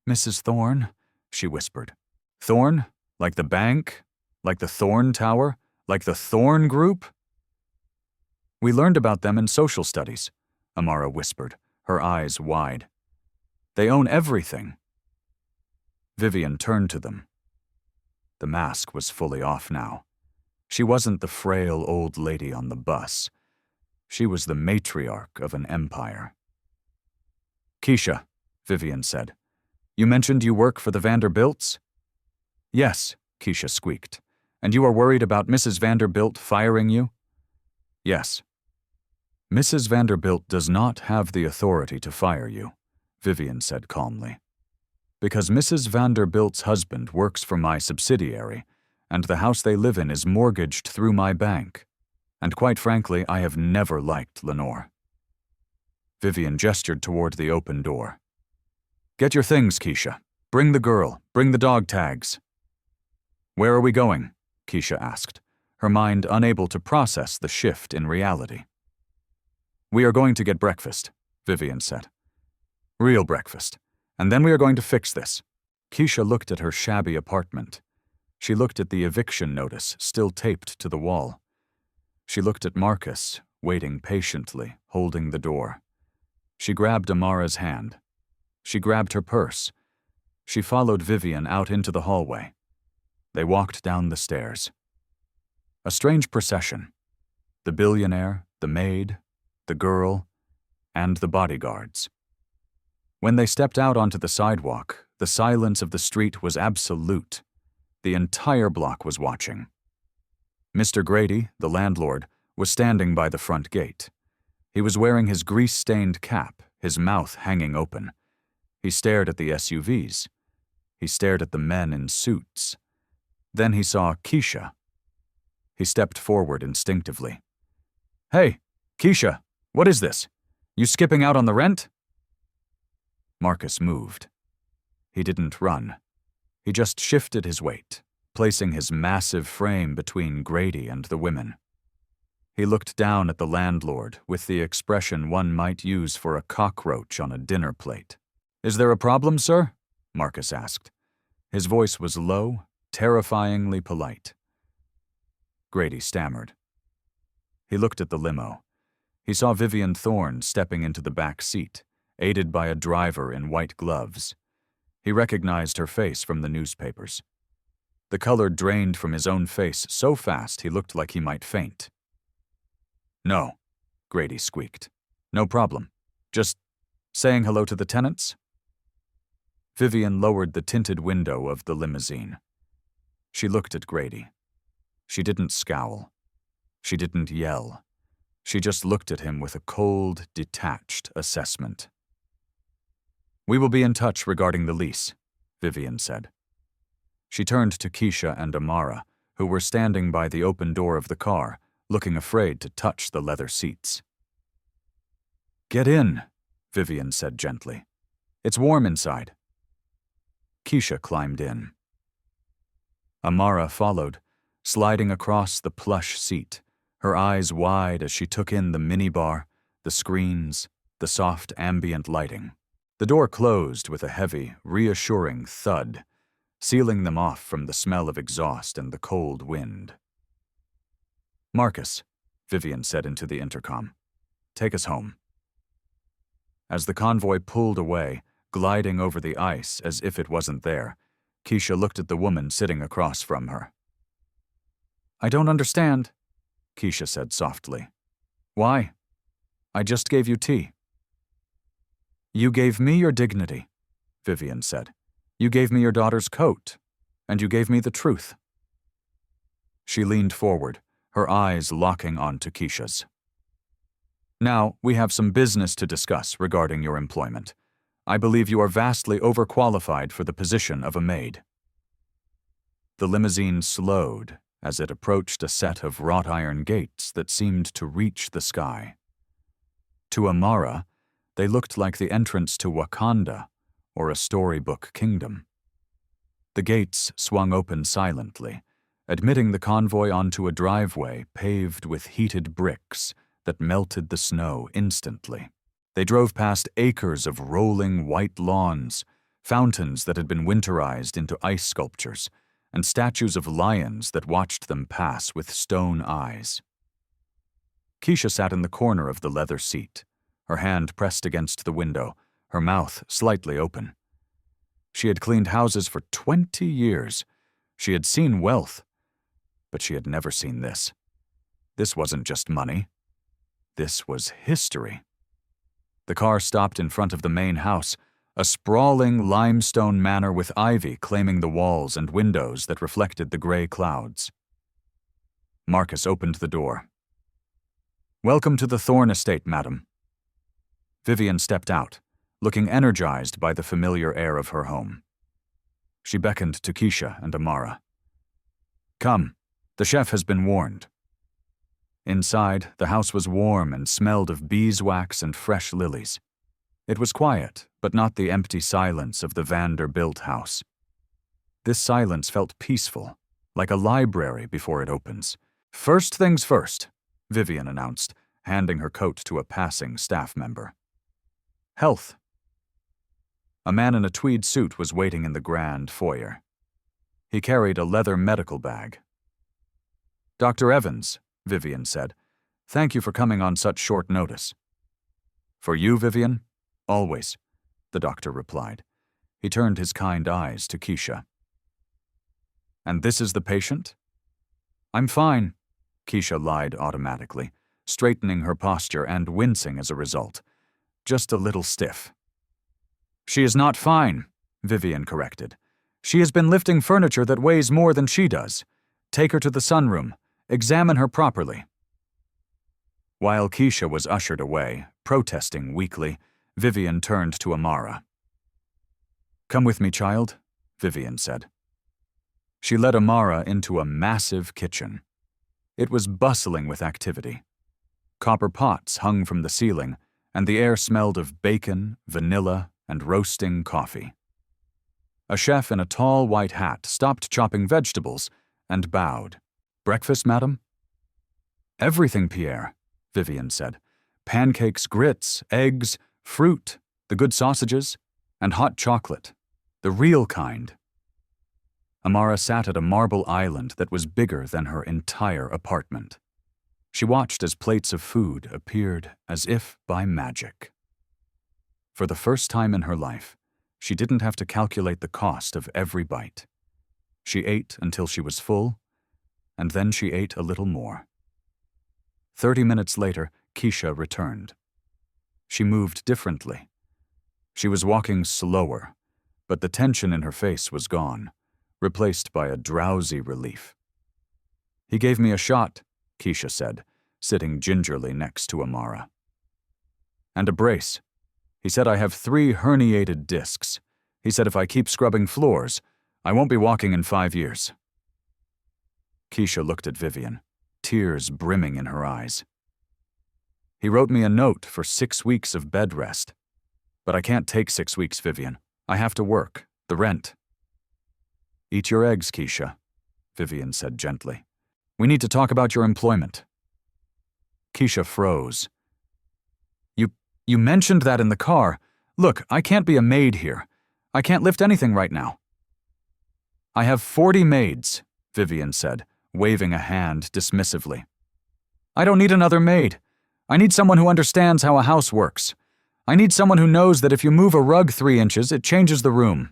"Mrs. Thorne," she whispered. "Thorne? Like the bank? Like the Thorne Tower? Like the Thorne Group?" "We learned about them in social studies," Amara whispered, her eyes wide. "They own everything." Vivian turned to them. The mask was fully off now. She wasn't the frail old lady on the bus. She was the matriarch of an empire. "Keisha," Vivian said, "you mentioned you work for the Vanderbilts?" "Yes," Keisha squeaked. "And you are worried about Mrs. Vanderbilt firing you?" "Yes." "Mrs. Vanderbilt does not have the authority to fire you," Vivian said calmly. "Because Mrs. Vanderbilt's husband works for my subsidiary, and the house they live in is mortgaged through my bank. And quite frankly, I have never liked Lenore." Vivian gestured toward the open door. "Get your things, Keisha. Bring the girl. Bring the dog tags." "Where are we going?" Keisha asked, her mind unable to process the shift in reality. "We are going to get breakfast," Vivian said. "Real breakfast. And then we are going to fix this." Keisha looked at her shabby apartment. She looked at the eviction notice still taped to the wall. She looked at Marcus, waiting patiently, holding the door. She grabbed Amara's hand. She grabbed her purse. She followed Vivian out into the hallway. They walked down the stairs. A strange procession. The billionaire, the maid, the girl, and the bodyguards. When they stepped out onto the sidewalk, the silence of the street was absolute. The entire block was watching. Mr. Grady, the landlord, was standing by the front gate. He was wearing his grease-stained cap, his mouth hanging open. He stared at the SUVs. He stared at the men in suits. Then he saw Keisha. He stepped forward instinctively. "Hey, Keisha, what is this? You skipping out on the rent?" Marcus moved. He didn't run. He just shifted his weight, placing his massive frame between Grady and the women. He looked down at the landlord with the expression one might use for a cockroach on a dinner plate. "Is there a problem, sir?" Marcus asked. His voice was low, terrifyingly polite. Grady stammered. He looked at the limo. He saw Vivian Thorne stepping into the back seat, aided by a driver in white gloves. He recognized her face from the newspapers. The color drained from his own face so fast he looked like he might faint. "No," Grady squeaked. "No problem. Just saying hello to the tenants?" Vivian lowered the tinted window of the limousine. She looked at Grady. She didn't scowl. She didn't yell. She just looked at him with a cold, detached assessment. "We will be in touch regarding the lease," Vivian said. She turned to Keisha and Amara, who were standing by the open door of the car, looking afraid to touch the leather seats. "Get in," Vivian said gently. "It's warm inside." Keisha climbed in. Amara followed, sliding across the plush seat, her eyes wide as she took in the minibar, the screens, the soft ambient lighting. The door closed with a heavy, reassuring thud, sealing them off from the smell of exhaust and the cold wind. "Marcus," Vivian said into the intercom, "take us home." As the convoy pulled away, gliding over the ice as if it wasn't there, Keisha looked at the woman sitting across from her. "I don't understand," Keisha said softly. "Why? I just gave you tea." "You gave me your dignity," Vivian said. "You gave me your daughter's coat, and you gave me the truth." She leaned forward, her eyes locking onto Keisha's. "Now, we have some business to discuss regarding your employment. I believe you are vastly overqualified for the position of a maid." The limousine slowed as it approached a set of wrought iron gates that seemed to reach the sky. To Amara, they looked like the entrance to Wakanda or a storybook kingdom. The gates swung open silently, admitting the convoy onto a driveway paved with heated bricks that melted the snow instantly. They drove past acres of rolling white lawns, fountains that had been winterized into ice sculptures, and statues of lions that watched them pass with stone eyes. Keisha sat in the corner of the leather seat, her hand pressed against the window, her mouth slightly open. She had cleaned houses for 20 years. She had seen wealth, but she had never seen this. This wasn't just money. This was history. The car stopped in front of the main house, a sprawling limestone manor with ivy claiming the walls and windows that reflected the gray clouds. Marcus opened the door. "Welcome to the Thorn Estate, madam." Vivian stepped out, looking energized by the familiar air of her home. She beckoned to Keisha and Amara. "Come, the chef has been warned." Inside, the house was warm and smelled of beeswax and fresh lilies. It was quiet, but not the empty silence of the Vanderbilt house. This silence felt peaceful, like a library before it opens. "First things first," Vivian announced, handing her coat to a passing staff member. "Health." A man in a tweed suit was waiting in the grand foyer. He carried a leather medical bag. "Dr. Evans," Vivian said, "thank you for coming on such short notice." "For you, Vivian? Always," the doctor replied. He turned his kind eyes to Keisha. "And this is the patient?" "I'm fine," Keisha lied automatically, straightening her posture and wincing as a result. "Just a little stiff." "She is not fine," Vivian corrected. "She has been lifting furniture that weighs more than she does. Take her to the sunroom. Examine her properly." While Keisha was ushered away, protesting weakly, Vivian turned to Amara. "Come with me, child," Vivian said. She led Amara into a massive kitchen. It was bustling with activity. Copper pots hung from the ceiling, and the air smelled of bacon, vanilla, and roasting coffee. A chef in a tall white hat stopped chopping vegetables and bowed. "Breakfast, madam?" "Everything, Pierre," Vivian said. "Pancakes, grits, eggs, fruit, the good sausages, and hot chocolate. The real kind." Amara sat at a marble island that was bigger than her entire apartment. She watched as plates of food appeared as if by magic. For the first time in her life, she didn't have to calculate the cost of every bite. She ate until she was full, and then she ate a little more. 30 minutes later, Keisha returned. She moved differently. She was walking slower, but the tension in her face was gone, replaced by a drowsy relief. "He gave me a shot," Keisha said, sitting gingerly next to Amara. "And a brace. He said I have 3 herniated discs. He said if I keep scrubbing floors, I won't be walking in 5 years. Keisha looked at Vivian, tears brimming in her eyes. He wrote me a note for 6 weeks of bed rest. But I can't take 6 weeks, Vivian. I have to work. The rent. Eat your eggs, Keisha, Vivian said gently. We need to talk about your employment. Keisha froze. You mentioned that in the car. Look, I can't be a maid here. I can't lift anything right now. I have 40 maids, Vivian said, waving a hand dismissively. I don't need another maid. I need someone who understands how a house works. I need someone who knows that if you move a rug 3 inches, it changes the room.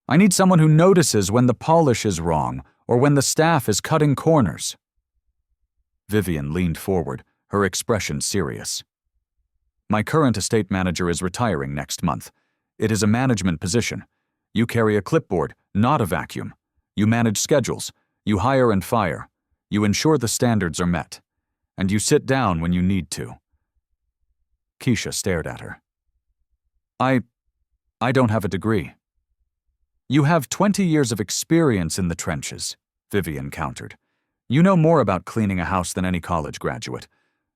I need someone who notices when the polish is wrong or when the staff is cutting corners. Vivian leaned forward, her expression serious. My current estate manager is retiring next month. It is a management position. You carry a clipboard, not a vacuum. You manage schedules. You hire and fire. You ensure the standards are met. And you sit down when you need to. Keisha stared at her. I don't have a degree. You have 20 years of experience in the trenches, Vivian countered. You know more about cleaning a house than any college graduate.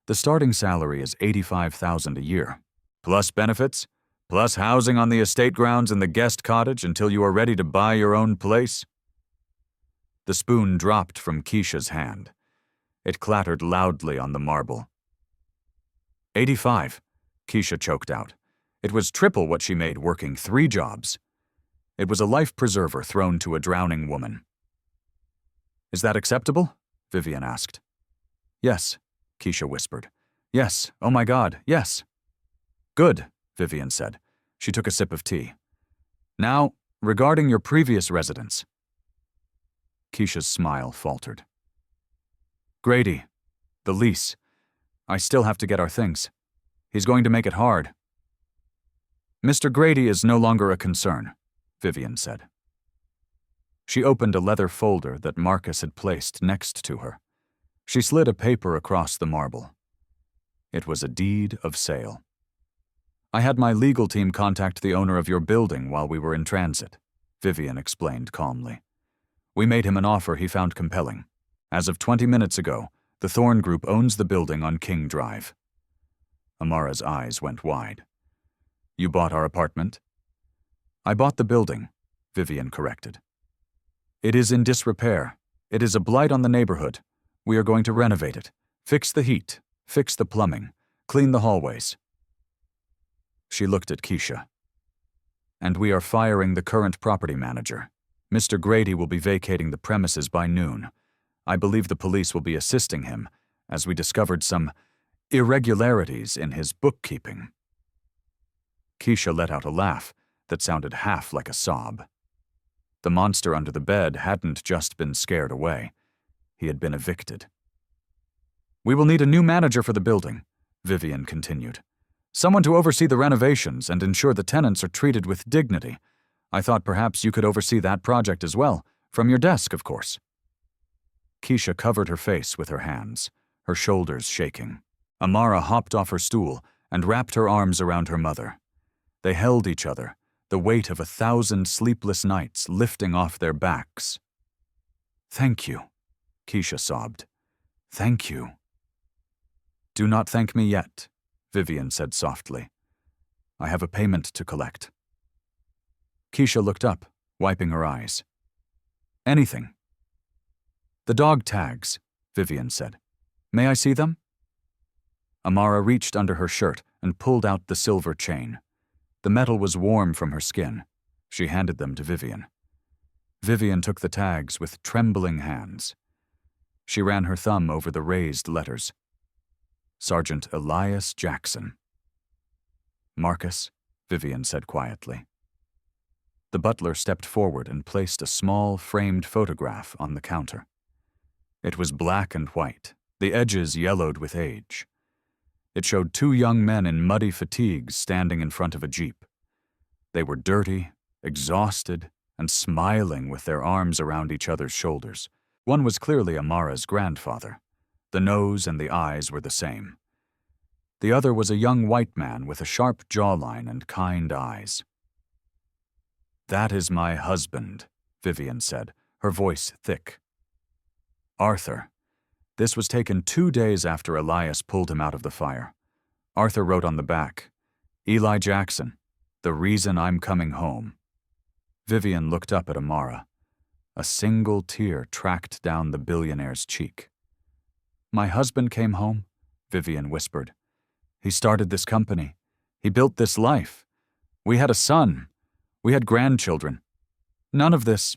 The starting salary is $85,000 a year, plus benefits, plus housing on the estate grounds and the guest cottage until you are ready to buy your own place. The spoon dropped from Keisha's hand. It clattered loudly on the marble. 85, Keisha choked out. It was triple what she made working 3 jobs. It was a life preserver thrown to a drowning woman. Is that acceptable? Vivian asked. Yes, Keisha whispered. Yes, oh my God, yes. Good, Vivian said. She took a sip of tea. Now, regarding your previous residence. Keisha's smile faltered. Grady, the lease. I still have to get our things. He's going to make it hard. Mr. Grady is no longer a concern, Vivian said. She opened a leather folder that Marcus had placed next to her. She slid a paper across the marble. It was a deed of sale. I had my legal team contact the owner of your building while we were in transit, Vivian explained calmly. We made him an offer he found compelling. As of 20 minutes ago, the Thorne Group owns the building on King Drive. Amara's eyes went wide. You bought our apartment? I bought the building, Vivian corrected. It is in disrepair. It is a blight on the neighborhood. We are going to renovate it, fix the heat, fix the plumbing, clean the hallways. She looked at Keisha. And we are firing the current property manager. Mr. Grady will be vacating the premises by noon. I believe the police will be assisting him, as we discovered some irregularities in his bookkeeping. Keisha let out a laugh that sounded half like a sob. The monster under the bed hadn't just been scared away. He had been evicted. We will need a new manager for the building, Vivian continued. Someone to oversee the renovations and ensure the tenants are treated with dignity. I thought perhaps you could oversee that project as well, from your desk, of course. Keisha covered her face with her hands, her shoulders shaking. Amara hopped off her stool and wrapped her arms around her mother. They held each other, the weight of 1,000 sleepless nights lifting off their backs. Thank you, Keisha sobbed. Thank you. Do not thank me yet, Vivian said softly. I have a payment to collect. Keisha looked up, wiping her eyes. Anything. The dog tags, Vivian said. May I see them? Amara reached under her shirt and pulled out the silver chain. The metal was warm from her skin. She handed them to Vivian. Vivian took the tags with trembling hands. She ran her thumb over the raised letters. Sergeant Elias Jackson. Marcus, Vivian said quietly. The butler stepped forward and placed a small, framed photograph on the counter. It was black and white, the edges yellowed with age. It showed 2 young men in muddy fatigues standing in front of a jeep. They were dirty, exhausted, and smiling with their arms around each other's shoulders. One was clearly Amara's grandfather. The nose and the eyes were the same. The other was a young white man with a sharp jawline and kind eyes. That is my husband, Vivian said, her voice thick. Arthur. This was taken 2 days after Elias pulled him out of the fire. Arthur wrote on the back, Eli Jackson, the reason I'm coming home. Vivian looked up at Amara. A single tear tracked down the billionaire's cheek. My husband came home, Vivian whispered. He started this company. He built this life. We had a son. We had grandchildren. None of this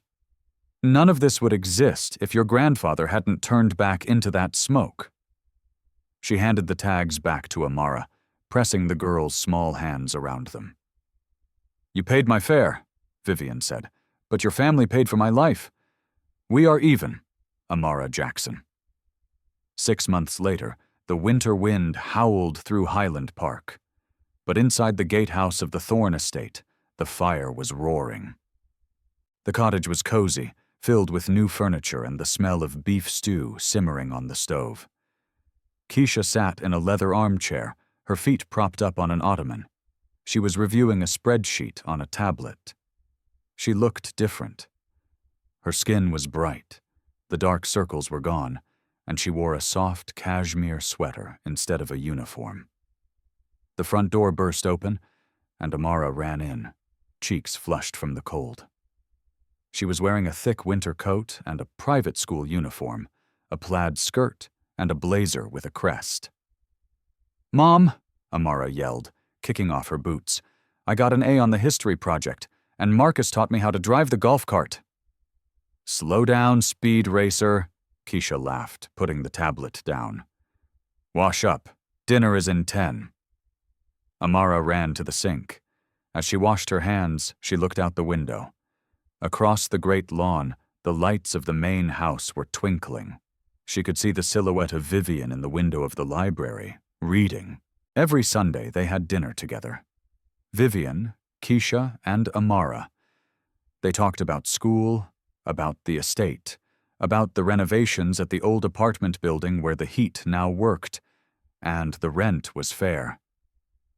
would exist if your grandfather hadn't turned back into that smoke. She handed the tags back to Amara, pressing the girl's small hands around them. You paid my fare, Vivian said, but your family paid for my life. We are even, Amara Jackson. 6 months later, the winter wind howled through Highland Park. But inside the gatehouse of the Thorne estate, the fire was roaring. The cottage was cozy, filled with new furniture and the smell of beef stew simmering on the stove. Keisha sat in a leather armchair, her feet propped up on an ottoman. She was reviewing a spreadsheet on a tablet. She looked different. Her skin was bright, the dark circles were gone, and she wore a soft cashmere sweater instead of a uniform. The front door burst open, and Amara ran in, cheeks flushed from the cold. She was wearing a thick winter coat and a private school uniform, a plaid skirt, and a blazer with a crest. Mom, Amara yelled, kicking off her boots. I got an A on the history project, and Marcus taught me how to drive the golf cart. Slow down, speed racer, Keisha laughed, putting the tablet down. Wash up. Dinner is in 10. Amara ran to the sink. As she washed her hands, she looked out the window. Across the great lawn, the lights of the main house were twinkling. She could see the silhouette of Vivian in the window of the library, reading. Every Sunday they had dinner together. Vivian, Keisha, and Amara. They talked about school, about the estate, about the renovations at the old apartment building where the heat now worked, and the rent was fair.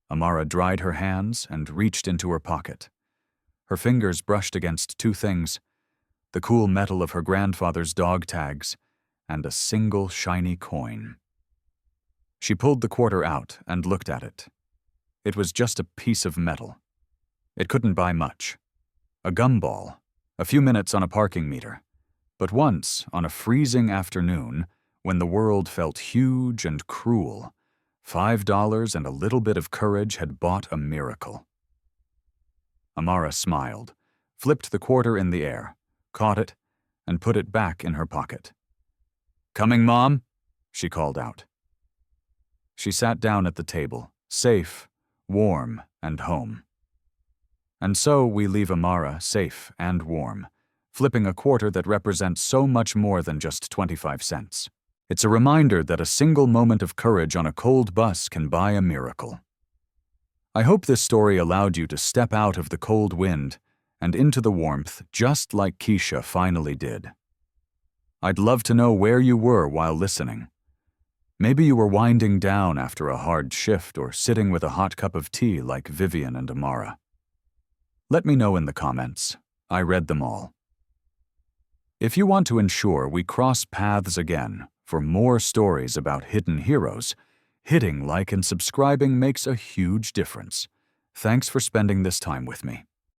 Amara dried her hands and reached into her pocket. Her fingers brushed against 2 things, the cool metal of her grandfather's dog tags and a single shiny coin. She pulled the quarter out and looked at it. It was just a piece of metal. It couldn't buy much. A gumball, a few minutes on a parking meter. But once, on a freezing afternoon, when the world felt huge and cruel, $5 and a little bit of courage had bought a miracle. Amara smiled, flipped the quarter in the air, caught it, and put it back in her pocket. Coming, Mom? She called out. She sat down at the table, safe, warm, and home. And so we leave Amara safe and warm, flipping a quarter that represents so much more than just 25 cents. It's a reminder that a single moment of courage on a cold bus can buy a miracle. I hope this story allowed you to step out of the cold wind and into the warmth just like Keisha finally did. I'd love to know where you were while listening. Maybe you were winding down after a hard shift or sitting with a hot cup of tea like Vivian and Amara. Let me know in the comments. I read them all. If you want to ensure we cross paths again for more stories about hidden heroes, hitting like and subscribing makes a huge difference. Thanks for spending this time with me.